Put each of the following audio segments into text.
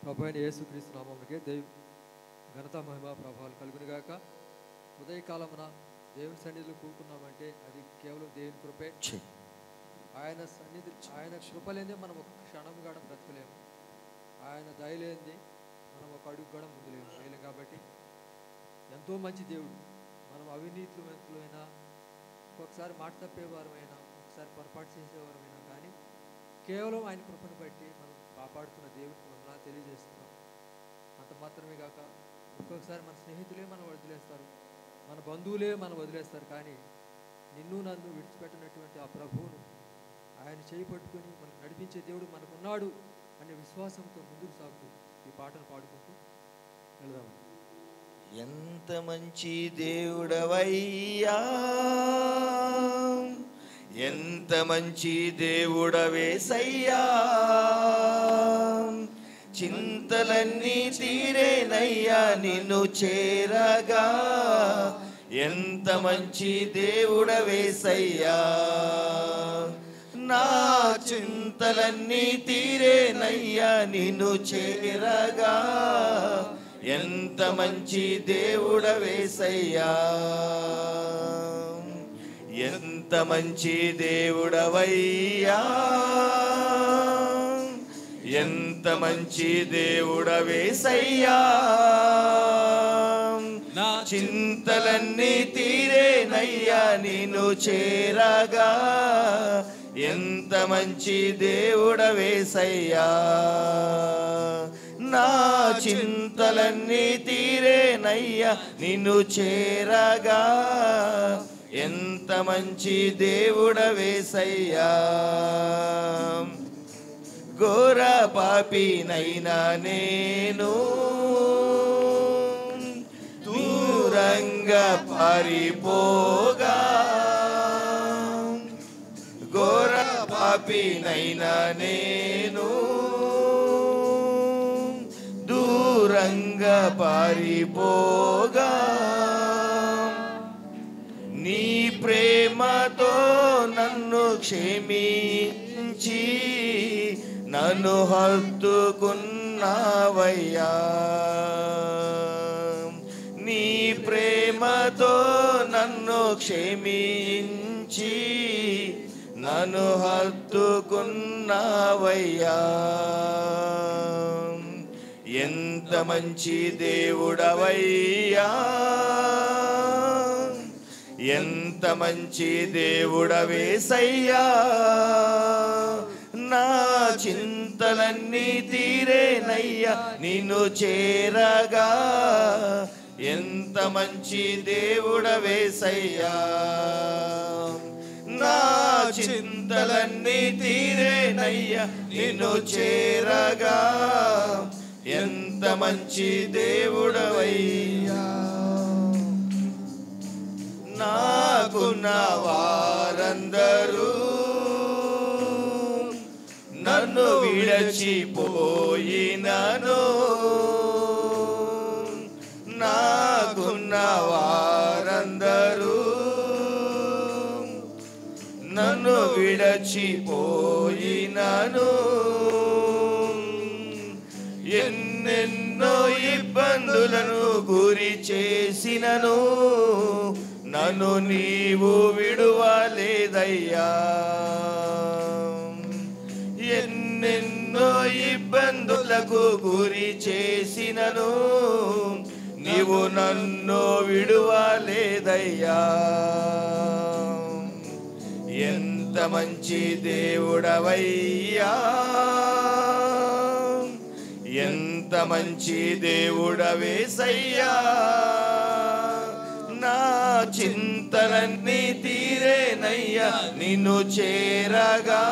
ప్రభు అయిన యేసుక్రీస్తు నామమునకే ఘనత మహిమ ప్రభావాలు కలుగునుగాక. ఉదయకాలమున దేవుని సన్నిధిలో కూడుకున్నామంటే అది కేవలం దేవుని కృపే. ఆయన సన్నిధి, ఆయన కృప లేనిదే మనం ఒక క్షణం కూడా బ్రతకలేము. ఆయన దయ లేనిదే మనం ఒక అడుగు కూడా ముందులేము వేయలేం. కాబట్టి ఎంతో మంచి దేవుడు. మనం అవినీతివంతులైనా, ఒక్కొక్కసారి మాట తప్పేవారమైనా, ఒకసారి పొరపాటు చేసేవారమైనా కానీ కేవలం ఆయన కృపను బట్టి మనం కాపాడుతున్న దేవుడికి వందనాలు తెలియజేస్తున్నాం. అంత మాత్రమే కాక ఒక్కొక్కసారి మన స్నేహితులే మనం వదిలేస్తారు, మన బంధువులే మనం వదిలేస్తారు. కానీ నిన్ను నన్ను విడిచిపెట్టినటువంటి ఆ ప్రభువును, ఆయన చేయి పట్టుకొని మనకు నడిపించే దేవుడు మనకున్నాడు అనే విశ్వాసంతో ముందుకు సాగుతూ ఈ పాటను పాడుకుంటూ వెళదాము. ఎంత మంచి దేవుడవయ్యా, ఎంత మంచి దేవుడవేసయ్యా, చింతలన్నీ తీరేనయ్యా నిన్ను చేరగా. ఎంత మంచి దేవుడవేసయ్యా, నా చింతలన్నీ తీరేనయ్యా నిన్ను చేరగా. ఎంత మంచి దేవుడవేసయ్యా, ఎంత మంచి దేవుడవయ్యా, ఎంత మంచి దేవుడవేసయ్యా, నా చింతలన్నీ తీరేనయ్యా నిన్ను చేరగా. ఎంత మంచి దేవుడవేసయ్యా, నా చింతలన్నీ తీరేనయ్యా నిన్ను చేరగా. ఎంత మంచి దేవుడవేసయ్యా, ఘోర పాపినైనా నేను దూరంగా పారిపోగా, ఘోర పాపినైనా నేను దూరంగా పారిపోగా. నీ ప్రేమతో నన్ను క్షమించి నన్ను హత్తుకున్నావయ్యా, నీ ప్రేమతో నన్ను క్షమించి నన్ను హత్తుకున్నావయ్యా. ఎంత మంచి దేవుడవయ్యా, ఎంత మంచి దేవుడవేసయ్యా, నా చింతలన్నీ తీరేనయ్యా నిన్ను చేరగా. ఎంత మంచి దేవుడవేసయ్యా, నా చింతలన్నీ తీరేనయ్యా నిన్ను చేరగా. ఎంత మంచి దేవుడవయ్యా, నాకున్న వారందరూ నన్ను విడచిపోయినను, నాకున్న వారందరూ నన్ను విడచిపోయినను, ఎన్నెన్నో ఇబ్బందులను గురి చేసినను నన్ను నీవు విడువలేదయ్యా. ఎన్నెన్నో ఇబ్బందులకు గురి చేసినను నీవు నన్ను విడువలేదయ్యా. ఎంత మంచి దేవుడవయ్యా, ఎంత మంచి దేవుడవేసయ్యా, నా చింతలన్నీ తీరేనయ్యా నిన్ను చేరగా.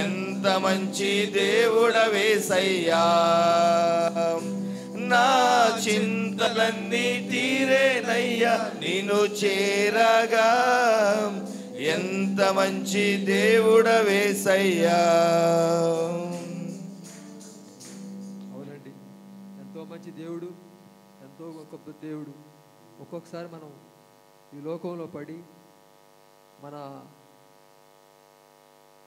ఎంత మంచి దేవుడవేసయ్యా, నా చింతలన్నీ తీరేనయ్యా నిన్ను చేరగా. ఎంత మంచి దేవుడవేసయ్యా. అవునండి, ఎంతో మంచి దేవుడు, ఎంతో గొప్ప దేవుడు. ఒక్కొక్కసారి మనం ఈ లోకంలో పడి మన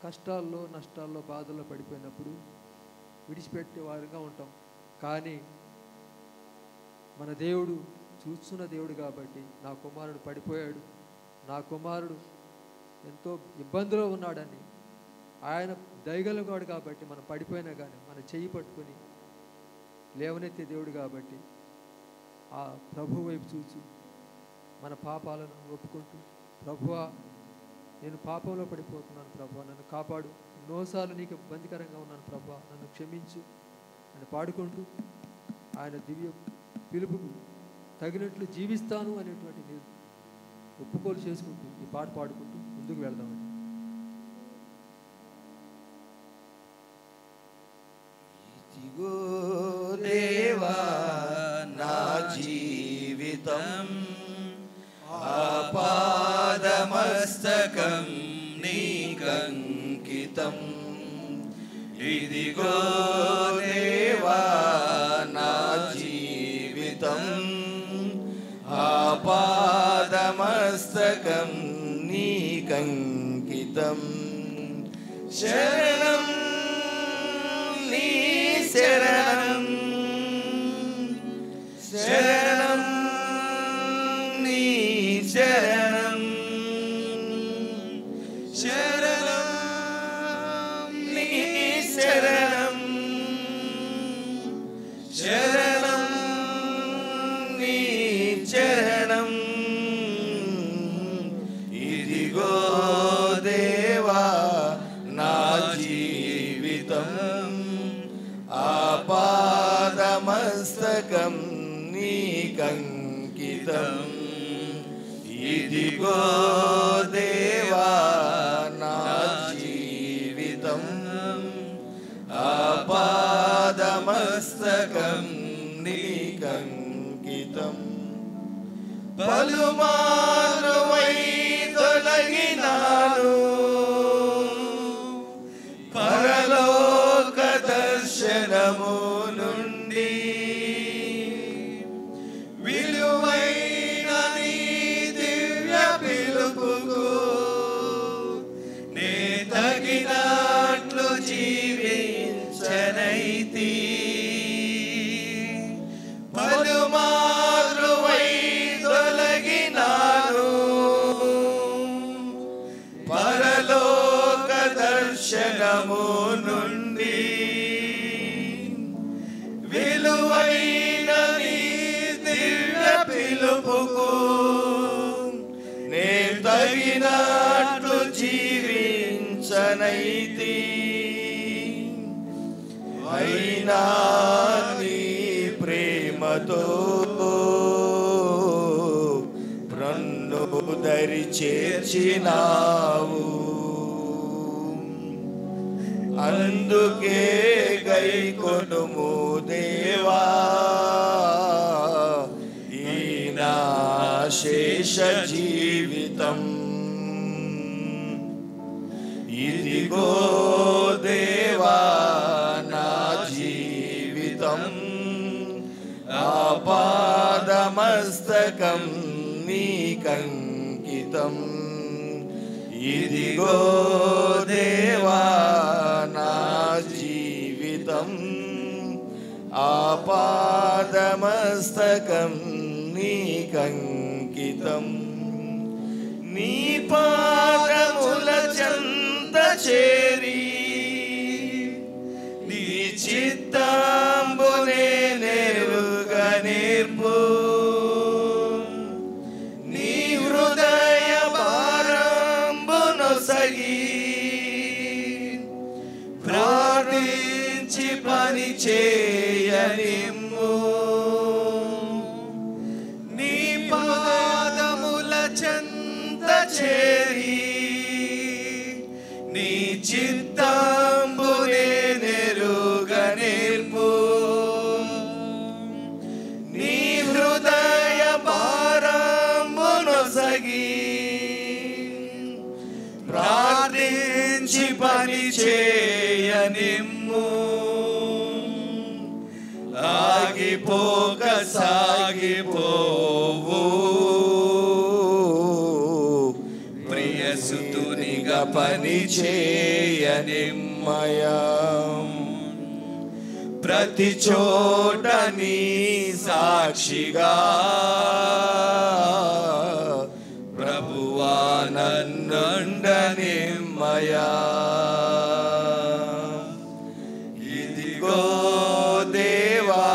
కష్టాల్లో, నష్టాల్లో, బాధల్లో పడిపోయినప్పుడు విడిచిపెట్టే వారిగా ఉంటాం. కానీ మన దేవుడు చూస్తున్న దేవుడు కాబట్టి నా కుమారుడు పడిపోయాడు, నా కుమారుడు ఎంతో ఇబ్బందిలో ఉన్నాడని ఆయన దయగలవాడు కాబట్టి మనం పడిపోయినా కానీ మన చెయ్యి పట్టుకొని లేవనెత్తే దేవుడు కాబట్టి ఆ ప్రభు వైపు చూసి మన పాపాలను ఒప్పుకుంటూ, ప్రభువా నేను పాపంలో పడిపోతున్నాను ప్రభువా, నన్ను కాపాడు, ఎన్నోసార్లు నీకు ఇబ్బందికరంగా ఉన్నాను ప్రభువా, నన్ను క్షమించు అని పాడుకుంటూ ఆయన దివ్య పిలుపుకు తగినట్లు జీవిస్తాను అనేటువంటి ఒప్పుకోలు చేసుకుంటూ ఈ పాట పాడుకుంటూ ముందుకు వెళ్దామండి. ఇదిగో దేవా నా జీవితం ఆపాదమస్తకం నీకంకితం. ఇదిగో దేవా నా జీవితం ఆపాదమస్తకం నీకంకితం. శరణం నీ శరణం, శరణం నీ శరణం, శరణం నీ శరణం, శరణం నీ శరణం. ఇదిగో దేవా నా జీవితం ఆపాదమస్తకం నీకంకితం. ఇదిగో దేవా నా జీవితం ఆపాదమస్తకం నీకంకితం. పలుమార్లు తొలగినాను పరలోక దర్శనము నుండి, విలువైన నీ దివ్య పిలుపుకు నే తగినట్లు జీవించనైతి. పలుమార్లు తొలగినాను పరలోక దర్శనము నుండి, విలువైన నీ దివ్య పిలుపుకు నే తగినట్లు జీవించనైతి. అయినా నీ ప్రేమతో ప్రన్ను దరి చేర్చినావు, అందుకే గైకొనుము దేవా ఈ నా శేష జీవితం. ఇదిగో దేవా నా జీవితం ఆపాదమస్తకం నీకంకితం. ఇదిగో దేవా నా జీవితం ఆపాదమస్తకం నీకంకితం. నీ పాదముల చెంత చేరి నీ చిత్తంబునే నెరుగా నేర్పు. నీ హృదయ భారంబునొసగి ప్రార్థించి పని చేయనిమ్ము. నీ పాదముల చెంత చేరి నీ చిత్తంబునే నెరుగా నేర్పు. నీ హృదయ భారంబునొసగి ప్రార్థించి పని చేయనిమ్ము. ఆగిపోక సాగిపోవు ప్రియసుతునిగా పని చేయనిమ్మయా. ప్రతి చోట నీ సాక్షిగా ప్రభువా నన్నుండనిమ్మయా. ఇదిగో దేవా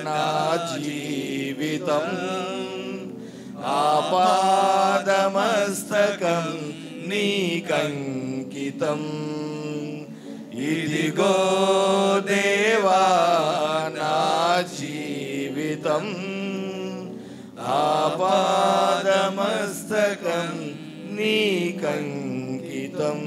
నా జీవితం ఆపాదమస్తకం నీకంకితం. ఇదిగో దేవా నా జీవితం ఆపాదమస్తకం నీకంకితం.